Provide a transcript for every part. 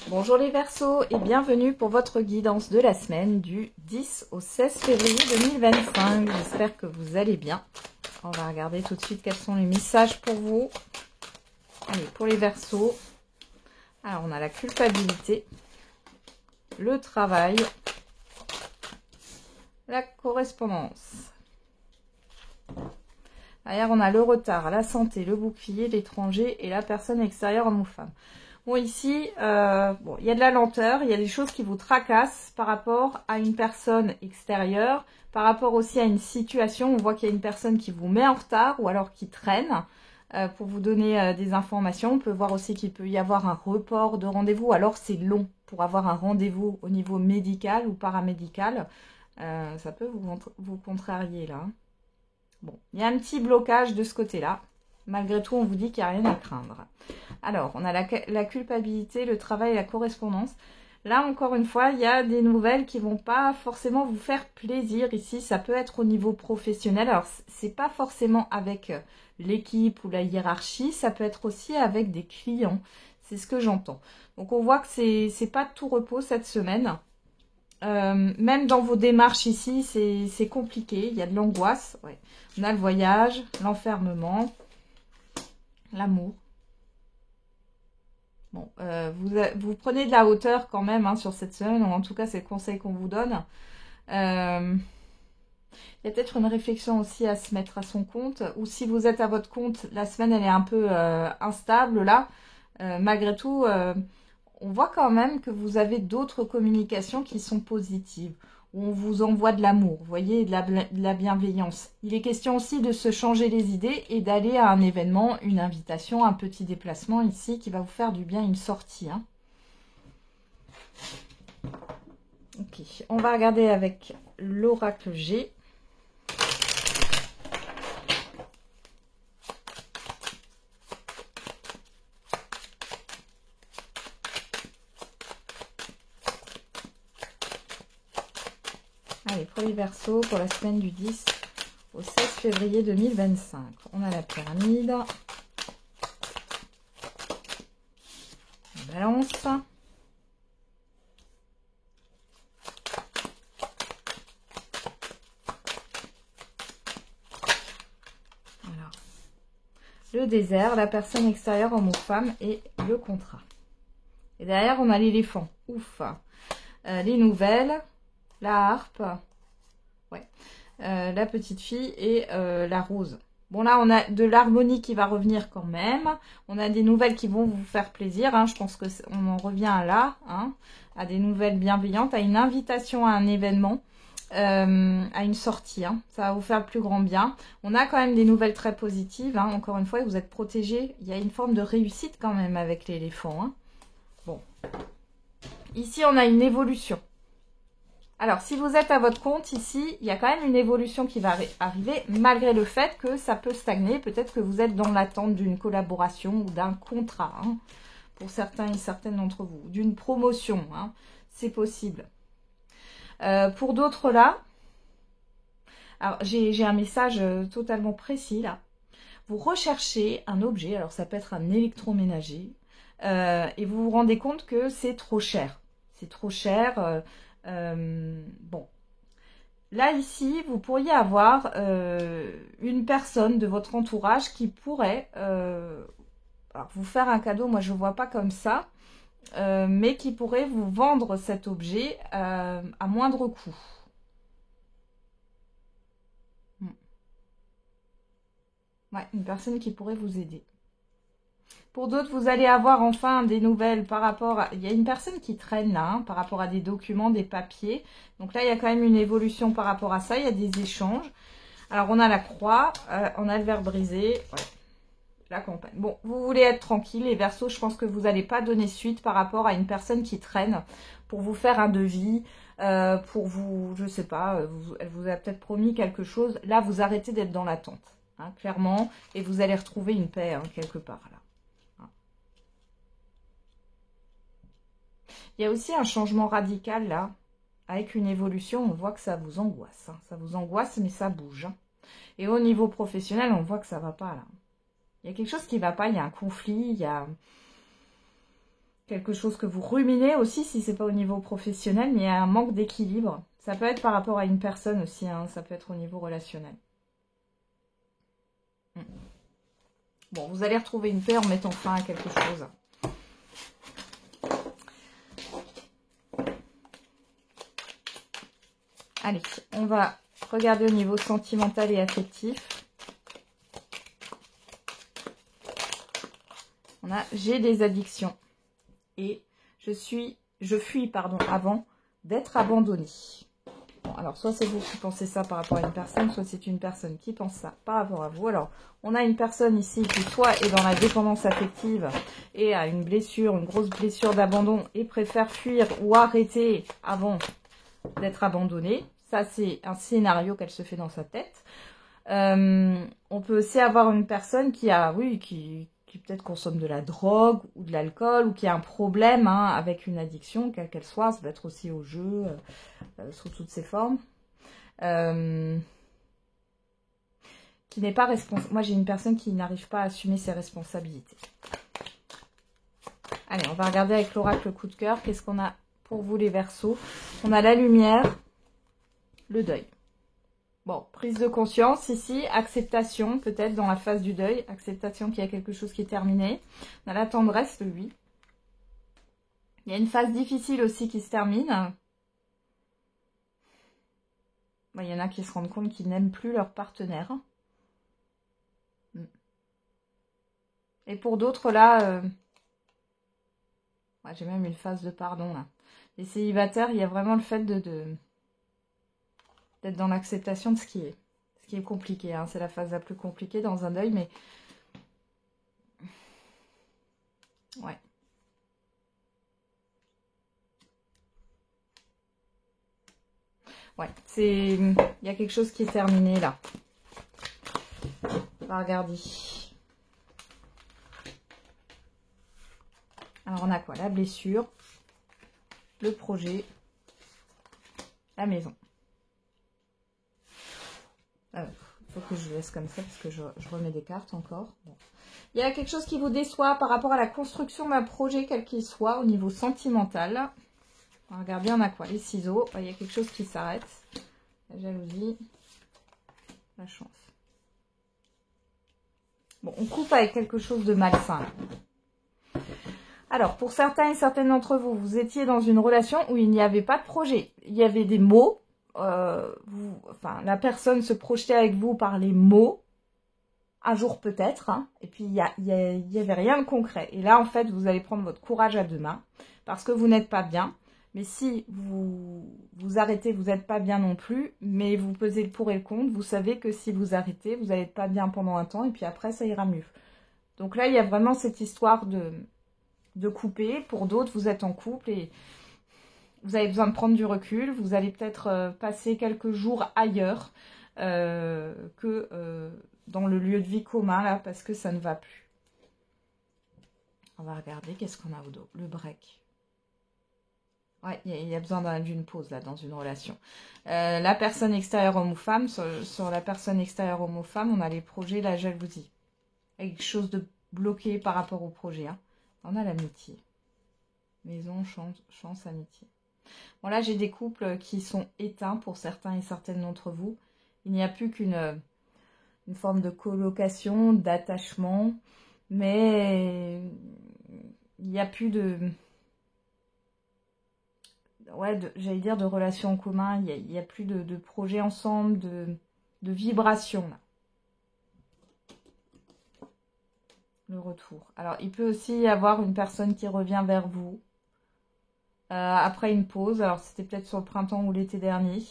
Bonjour les Verseaux et bienvenue pour votre guidance de la semaine du 10 au 16 février 2025. J'espère que vous allez bien. On va regarder tout de suite quels sont les messages pour vous. Allez, pour les Verseaux. Alors, on a la culpabilité, le travail, la correspondance. Derrière, on a le retard, la santé, le bouclier, l'étranger et la personne extérieure, homme ou femme. Bon, ici, bon, il y a de la lenteur, il y a des choses qui vous tracassent par rapport à une personne extérieure, par rapport aussi à une situation. On voit qu'il y a une personne qui vous met en retard ou alors qui traîne pour vous donner des informations. On peut voir aussi qu'il peut y avoir un report de rendez-vous, alors c'est long pour avoir un rendez-vous au niveau médical ou paramédical. Ça peut vous contrarier là. Bon, il y a un petit blocage de ce côté-là. Malgré tout, on vous dit qu'il n'y a rien à craindre. Alors, on a la culpabilité, le travail et la correspondance. Là, encore une fois, il y a des nouvelles qui ne vont pas forcément vous faire plaisir. Ici, ça peut être au niveau professionnel. Alors, ce n'est pas forcément avec l'équipe ou la hiérarchie. Ça peut être aussi avec des clients. C'est ce que j'entends. Donc, on voit que c'est pas tout repos cette semaine. Même dans vos démarches ici, c'est compliqué. Il y a de l'angoisse. Ouais. On a le voyage, l'enfermement, l'amour. Bon, vous prenez de la hauteur quand même sur cette semaine, ou en tout cas c'est le conseil qu'on vous donne. Il y a peut-être une réflexion aussi à se mettre à son compte, ou si vous êtes à votre compte, la semaine elle est un peu instable là. Malgré tout, on voit quand même que vous avez d'autres communications qui sont positives, où on vous envoie de l'amour, vous voyez, de la bienveillance. Il est question aussi de se changer les idées et d'aller à un événement, une invitation, un petit déplacement ici qui va vous faire du bien, une sortie. Ok, on va regarder avec l'oracle G. Allez, pour les Verseaux, pour la semaine du 10 au 16 février 2025. On a la pyramide. La balance. Alors, le désert, la personne extérieure, homme ou femme, et le contrat. Et derrière, on a l'éléphant. Ouf. Les nouvelles. La harpe, ouais, la petite fille et la rose. Bon, là, on a de l'harmonie qui va revenir quand même. On a des nouvelles qui vont vous faire plaisir. Je pense qu'on en revient là, à des nouvelles bienveillantes, à une invitation à un événement, à une sortie. Ça va vous faire le plus grand bien. On a quand même des nouvelles très positives. Encore une fois, vous êtes protégés. Il y a une forme de réussite quand même avec l'éléphant. Bon. Ici, on a une évolution. Alors, si vous êtes à votre compte, ici, il y a quand même une évolution qui va arriver, malgré le fait que ça peut stagner. Peut-être que vous êtes dans l'attente d'une collaboration ou d'un contrat, pour certains et certaines d'entre vous, d'une promotion, c'est possible. Pour d'autres, là, alors j'ai un message totalement précis, là. Vous recherchez un objet, alors ça peut être un électroménager, et vous vous rendez compte que c'est trop cher. C'est trop cher. Bon, là ici, vous pourriez avoir une personne de votre entourage qui pourrait alors, vous faire un cadeau. Moi je ne vois pas comme ça, mais qui pourrait vous vendre cet objet à moindre coût. Ouais, une personne qui pourrait vous aider. Pour d'autres, vous allez avoir enfin des nouvelles par rapport à... Il y a une personne qui traîne là, par rapport à des documents, des papiers. Donc là, il y a quand même une évolution par rapport à ça. Il y a des échanges. Alors, on a la croix, on a le verre brisé. Ouais. La campagne. Bon, vous voulez être tranquille. Les Verseaux, je pense que vous n'allez pas donner suite par rapport à une personne qui traîne pour vous faire un devis, pour vous... Je sais pas, elle vous a peut-être promis quelque chose. Là, vous arrêtez d'être dans l'attente, clairement. Et vous allez retrouver une paix quelque part là. Il y a aussi un changement radical là, avec une évolution, on voit que ça vous angoisse. Ça vous angoisse, mais ça bouge. Et au niveau professionnel, on voit que ça ne va pas là. Il y a quelque chose qui ne va pas, il y a un conflit, il y a quelque chose que vous ruminez aussi, si c'est pas au niveau professionnel, mais il y a un manque d'équilibre. Ça peut être par rapport à une personne aussi, hein, ça peut être au niveau relationnel. Bon, vous allez retrouver une paix en mettant fin à quelque chose. Allez, on va regarder au niveau sentimental et affectif. On a, j'ai des addictions et je fuis, avant d'être abandonnée. Bon, alors, soit c'est vous qui pensez ça par rapport à une personne, soit c'est une personne qui pense ça par rapport à vous. Alors, on a une personne ici qui soit est dans la dépendance affective et a une blessure, une grosse blessure d'abandon et préfère fuir ou arrêter avant d'être abandonnée. Ça, c'est un scénario qu'elle se fait dans sa tête. On peut aussi avoir une personne qui a, oui, qui peut-être consomme de la drogue ou de l'alcool ou qui a un problème hein, avec une addiction, quelle qu'elle soit. Ça peut être aussi au jeu, sous toutes ses formes. Qui n'est pas responsable. Moi, j'ai une personne qui n'arrive pas à assumer ses responsabilités. Allez, on va regarder avec l'oracle coup de cœur. Qu'est-ce qu'on a pour vous, les Verseaux? On a la lumière, le deuil. Bon, prise de conscience ici, acceptation peut-être dans la phase du deuil, acceptation qu'il y a quelque chose qui est terminé. On a la tendresse, le 8. Il y a une phase difficile aussi qui se termine. Bon, il y en a qui se rendent compte qu'ils n'aiment plus leur partenaire. Et pour d'autres, là, ouais, j'ai même une phase de pardon, là. Les célibataires, il y a vraiment le fait d'être dans l'acceptation de ce qui est compliqué. Hein. C'est la phase la plus compliquée dans un deuil, mais... Ouais. Ouais, il y a quelque chose qui est terminé, là. On va regarder. Alors, on a quoi? La blessure, le projet, la maison. Il faut que je laisse comme ça parce que je remets des cartes encore. Bon. Il y a quelque chose qui vous déçoit par rapport à la construction d'un projet, quel qu'il soit, au niveau sentimental. On va regarder, on a quoi? Les ciseaux. Il y a quelque chose qui s'arrête. La jalousie, la chance. Bon, on coupe avec quelque chose de malsain. Alors, pour certains et certaines d'entre vous, vous étiez dans une relation où il n'y avait pas de projet. Il y avait des mots. La personne se projetait avec vous par les mots. Un jour peut-être. Hein, et puis, il y avait rien de concret. Et là, en fait, vous allez prendre votre courage à deux mains. Parce que vous n'êtes pas bien. Mais si vous arrêtez, vous n'êtes pas bien non plus. Mais vous pesez le pour et le contre. Vous savez que si vous arrêtez, vous n'allez être pas bien pendant un temps. Et puis après, ça ira mieux. Donc là, il y a vraiment cette histoire de couper. Pour d'autres, vous êtes en couple et vous avez besoin de prendre du recul. Vous allez peut-être passer quelques jours ailleurs que dans le lieu de vie commun, là, parce que ça ne va plus. On va regarder, qu'est-ce qu'on a au dos? Le break. Ouais, il y a besoin d'une pause, là, dans une relation. La personne extérieure homme ou femme, sur la personne extérieure homme ou femme, on a les projets, la jalousie. Quelque chose de bloqué par rapport au projet, hein. On a l'amitié. Maison, chance, amitié. Bon, là, j'ai des couples qui sont éteints pour certains et certaines d'entre vous. Il n'y a plus qu'une forme de colocation, d'attachement. Mais il n'y a plus de... Ouais, j'allais dire de relations en commun. Il n'y a plus de projets ensemble, de vibrations, là. Le retour. Alors, il peut aussi y avoir une personne qui revient vers vous après une pause. Alors, c'était peut-être sur le printemps ou l'été dernier.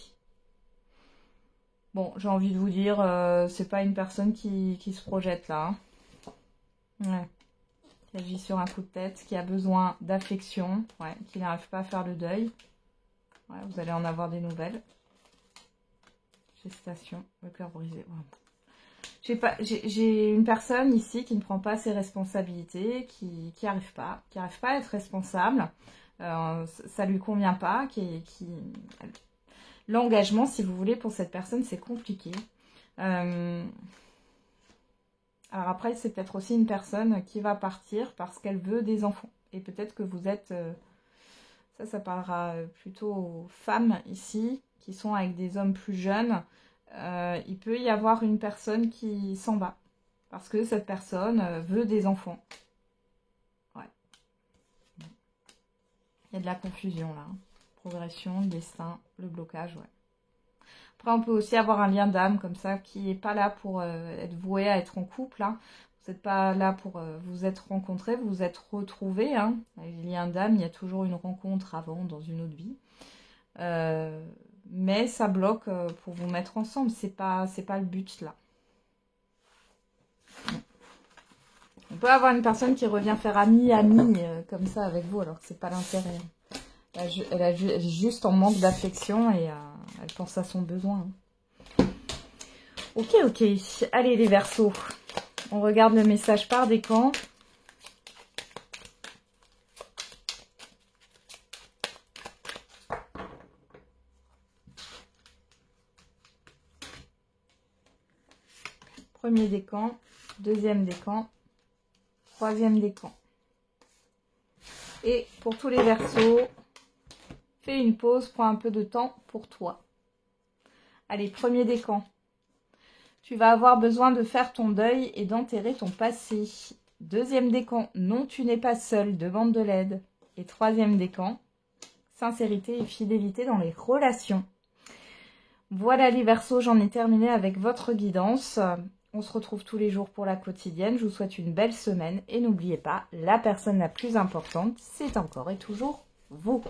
Bon, j'ai envie de vous dire, c'est pas une personne qui se projette là. Hein. Ouais. Qui agit sur un coup de tête, qui a besoin d'affection, ouais, qui n'arrive pas à faire le deuil. Ouais, vous allez en avoir des nouvelles. Gestation, le cœur brisé. Ouais. J'ai une personne ici qui ne prend pas ses responsabilités, qui n'arrive pas à être responsable. Ça lui convient pas, l'engagement, si vous voulez, pour cette personne, c'est compliqué. Alors après, c'est peut-être aussi une personne qui va partir parce qu'elle veut des enfants. Et peut-être que vous êtes... ça parlera plutôt aux femmes ici, qui sont avec des hommes plus jeunes. Il peut y avoir une personne qui s'en va. Parce que cette personne veut des enfants. Ouais. Il y a de la confusion là. Progression, destin, le blocage, ouais. Après, on peut aussi avoir un lien d'âme comme ça, qui n'est pas là pour être voué à être en couple. Hein. Vous n'êtes pas là pour vous être rencontrés, vous vous êtes retrouvés. Hein. Les liens d'âme, il y a toujours une rencontre avant, dans une autre vie. Mais ça bloque pour vous mettre ensemble. C'est pas le but là. On peut avoir une personne qui revient faire ami comme ça avec vous, alors que c'est pas l'intérêt. Elle est juste en manque d'affection et elle pense à son besoin. Ok. Allez les Verseaux, on regarde le message par décan. Premier décan, deuxième décan, troisième décan. Et pour tous les Verseaux, fais une pause, prends un peu de temps pour toi. Allez, premier décan. Tu vas avoir besoin de faire ton deuil et d'enterrer ton passé. Deuxième décan, non, tu n'es pas seul, demande de l'aide. Et troisième décan, sincérité et fidélité dans les relations. Voilà les Verseaux, j'en ai terminé avec votre guidance. On se retrouve tous les jours pour la quotidienne. Je vous souhaite une belle semaine et n'oubliez pas, la personne la plus importante, c'est encore et toujours vous.